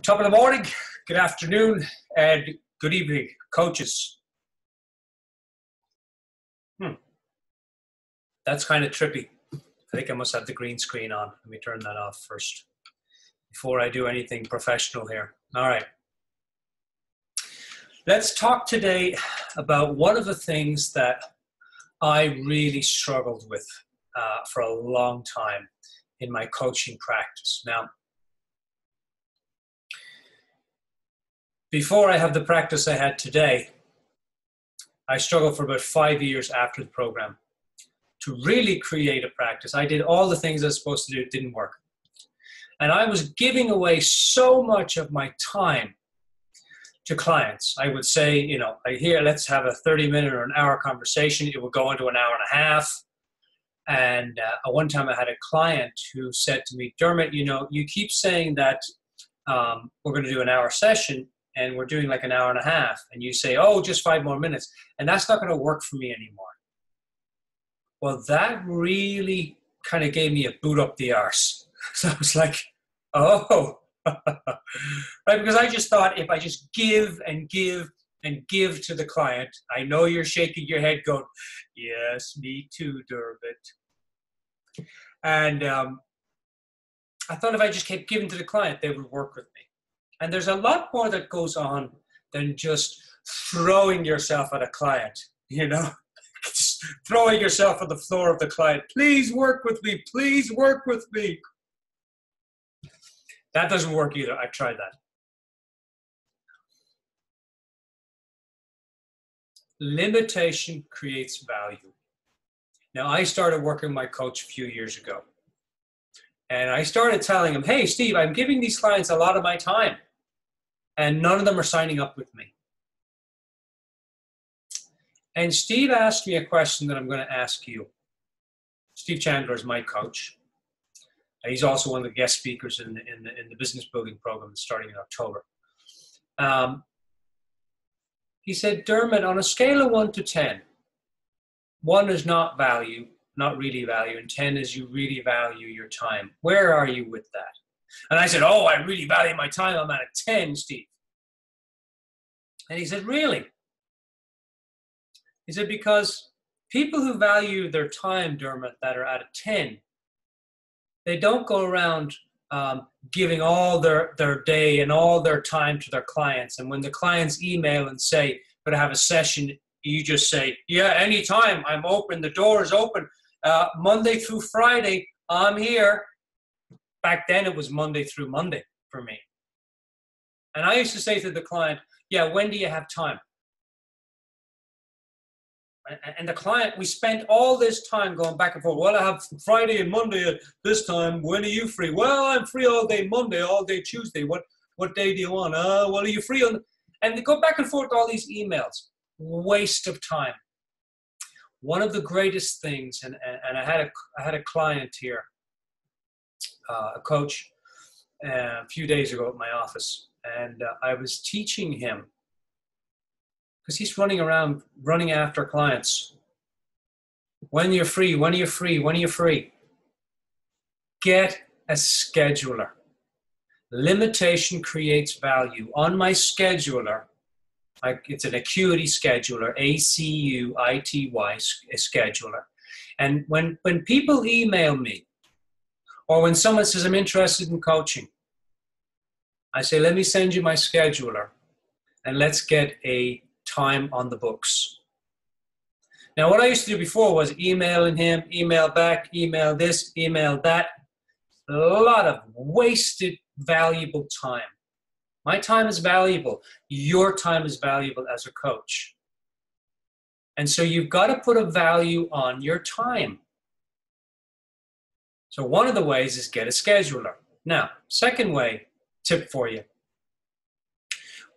Top of the morning, good afternoon, and good evening, coaches. That's kind of trippy. I think I must have the green screen on. Let me turn that off first before I do anything professional here. All right. Let's talk today about one of the things that I really struggled with for a long time in my coaching practice. Now, before I have the practice I had today, I struggled for about 5 years after the program to really create a practice. I did all the things I was supposed to do, it didn't work. And I was giving away so much of my time to clients. I would say, here, let's have a 30-minute or an hour conversation. It would go into an hour and a half. And one time I had a client who said to me, Dermot, you keep saying that we're going to do an hour session and we're doing like an hour and a half. And you say, oh, just 5 more minutes. And that's not going to work for me anymore. Well, that really kind of gave me a boot up the arse. So I was like, oh, right? Because I just thought if I just give and give and give to the client, I know you're shaking your head going, yes, me too, Dermot. And I thought if I just kept giving to the client, they would work with me. And there's a lot more that goes on than just throwing yourself at a client, just throwing yourself on the floor of the client. Please work with me. Please work with me. That doesn't work either. I've tried that. Limitation creates value. Now, I started working with my coach a few years ago. And I started telling him, hey, Steve, I'm giving these clients a lot of my time. And none of them are signing up with me. And Steve asked me a question that I'm going to ask you. Steve Chandler is my coach. He's also one of the guest speakers in the business building program starting in October. He said, Dermot, on a scale of 1 to 10, 1 is not value, not really value, and 10 is you really value your time. Where are you with that? And I said, oh, I really value my time. I'm at a 10, Steve. And he said, really? He said, because people who value their time, Dermot, that are at a 10, they don't go around giving all their day and all their time to their clients. And when the clients email and say, going to have a session, you just say, yeah, anytime, I'm open, the door is open. Monday through Friday, I'm here. Back then, it was Monday through Monday for me. And I used to say to the client, yeah, when do you have time? And the client, we spent all this time going back and forth. Well, I have Friday and Monday at this time. When are you free? Well, I'm free all day Monday, all day Tuesday. What day do you want? Well, are you free on? And they go back and forth all these emails. Waste of time. One of the greatest things, and I had a client here, a coach, a few days ago at my office, and I was teaching him, because he's running around, running after clients. When you're free, when are you free, when are you free? Get a scheduler. Limitation creates value. On my scheduler, it's an Acuity scheduler, A-C-U-I-T-Y scheduler. And when people email me, or when someone says, I'm interested in coaching, I say, let me send you my scheduler, and let's get a time on the books. Now, what I used to do before was emailing him, email back, email this, email that. A lot of wasted, valuable time. My time is valuable. Your time is valuable as a coach. And so you've got to put a value on your time. So one of the ways is get a scheduler. Now, second way, tip for you.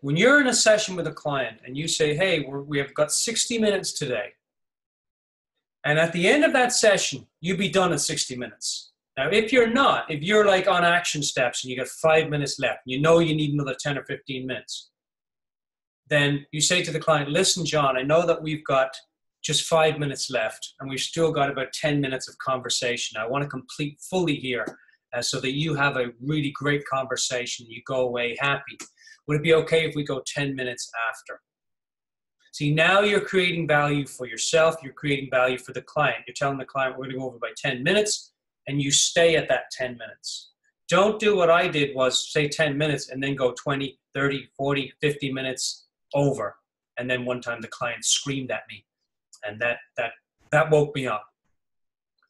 When you're in a session with a client and you say, hey, we have got 60 minutes today. And at the end of that session, you be done in 60 minutes. Now, if you're like on action steps and you got 5 minutes left, you know you need another 10 or 15 minutes, then you say to the client, listen, John, I know that we've got just 5 minutes left and we've still got about 10 minutes of conversation. I want to complete fully here so that you have a really great conversation. You go away happy. Would it be okay if we go 10 minutes after? See, now you're creating value for yourself. You're creating value for the client. You're telling the client, we're going to go over by 10 minutes, and you stay at that 10 minutes. Don't do what I did, was say 10 minutes and then go 20, 30, 40, 50 minutes over. And then one time the client screamed at me, and that woke me up.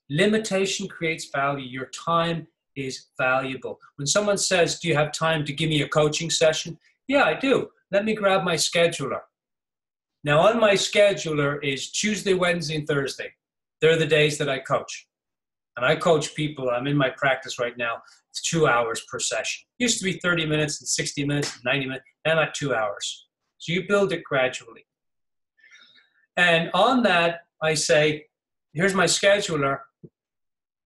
Limitation creates value. Your time is valuable. When someone says, do you have time to give me a coaching session? Yeah, I do. Let me grab my scheduler. Now on my scheduler is Tuesday, Wednesday, and Thursday. They're the days that I coach. And I coach people, I'm in my practice right now, it's 2 hours per session. It used to be 30 minutes and 60 minutes and 90 minutes, now I'm at 2 hours. So you build it gradually. And on that, I say, here's my scheduler.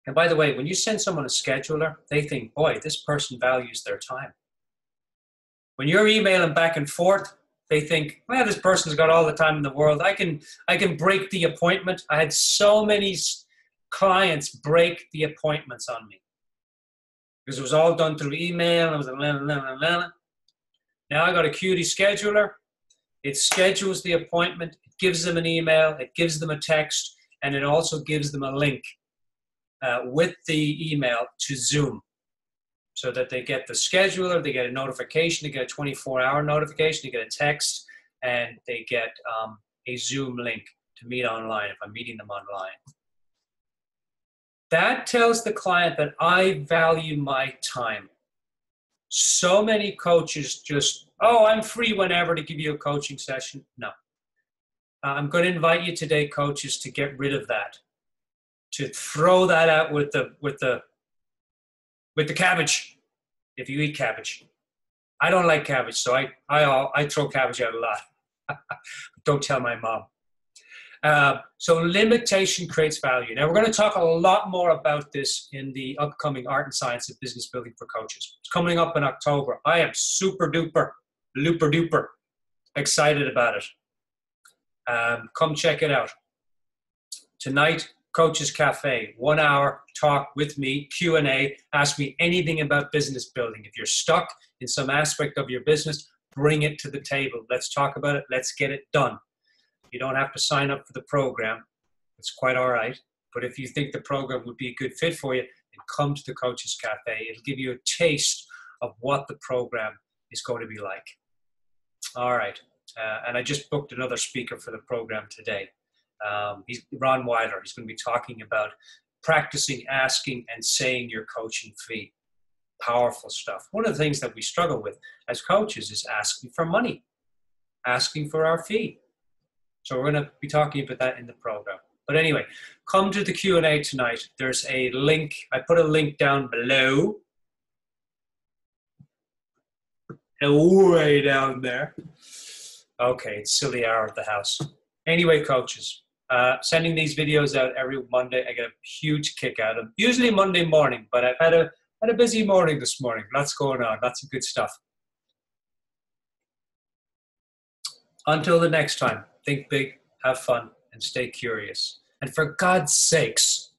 And by the way, when you send someone a scheduler, they think, boy, this person values their time. When you're emailing back and forth, they think, well, this person's got all the time in the world. I can break the appointment. I had so many clients break the appointments on me because it was all done through email. I was like, now I got a cutie scheduler. It schedules the appointment. It gives them an email. It gives them a text, and it also gives them a link with the email to Zoom, so that they get the scheduler, they get a notification, they get a 24-hour notification, they get a text, and they get a Zoom link to meet online if I'm meeting them online. That tells the client that I value my time. So many coaches just, oh, I'm free whenever to give you a coaching session. No. I'm going to invite you today, coaches, to get rid of that, to throw that out with the cabbage. If you eat cabbage. I don't like cabbage, so I throw cabbage out a lot. Don't tell my mom. So limitation creates value. Now we're going to talk a lot more about this in the upcoming Art and Science of Business Building for Coaches. It's coming up in October. I am super duper, looper duper excited about it. Come check it out. Tonight, Coaches Cafe, 1 hour talk with me, Q&A, ask me anything about business building. If you're stuck in some aspect of your business, bring it to the table. Let's talk about it. Let's get it done. You don't have to sign up for the program. It's quite all right. But if you think the program would be a good fit for you, then come to the Coaches Cafe. It'll give you a taste of what the program is going to be like. All right. And I just booked another speaker for the program today. He's Ron Weiler. He's going to be talking about practicing asking and saying your coaching fee. Powerful stuff. One of the things that we struggle with as coaches is asking for money, asking for our fee. So we're going to be talking about that in the program. But anyway, come to the Q&A tonight. There's a link. I put a link down below. Way down there. Okay, it's still the hour of the house. Anyway, coaches. Sending these videos out every Monday. I get a huge kick out of them. Usually Monday morning, but I've had a busy morning this morning. Lots going on. Lots of good stuff. Until the next time, think big, have fun, and stay curious. And for God's sakes,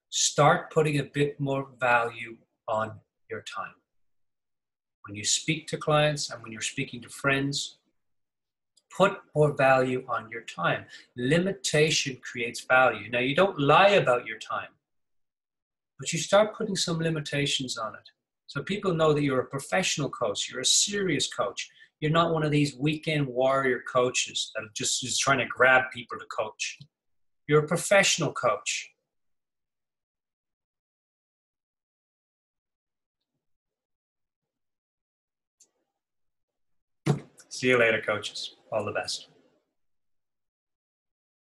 start putting a bit more value on your time. When you speak to clients and when you're speaking to friends, put more value on your time. Limitation creates value. Now, you don't lie about your time, but you start putting some limitations on it. So people know that you're a professional coach. You're a serious coach. You're not one of these weekend warrior coaches that are just trying to grab people to coach. You're a professional coach. See you later, coaches. All the best.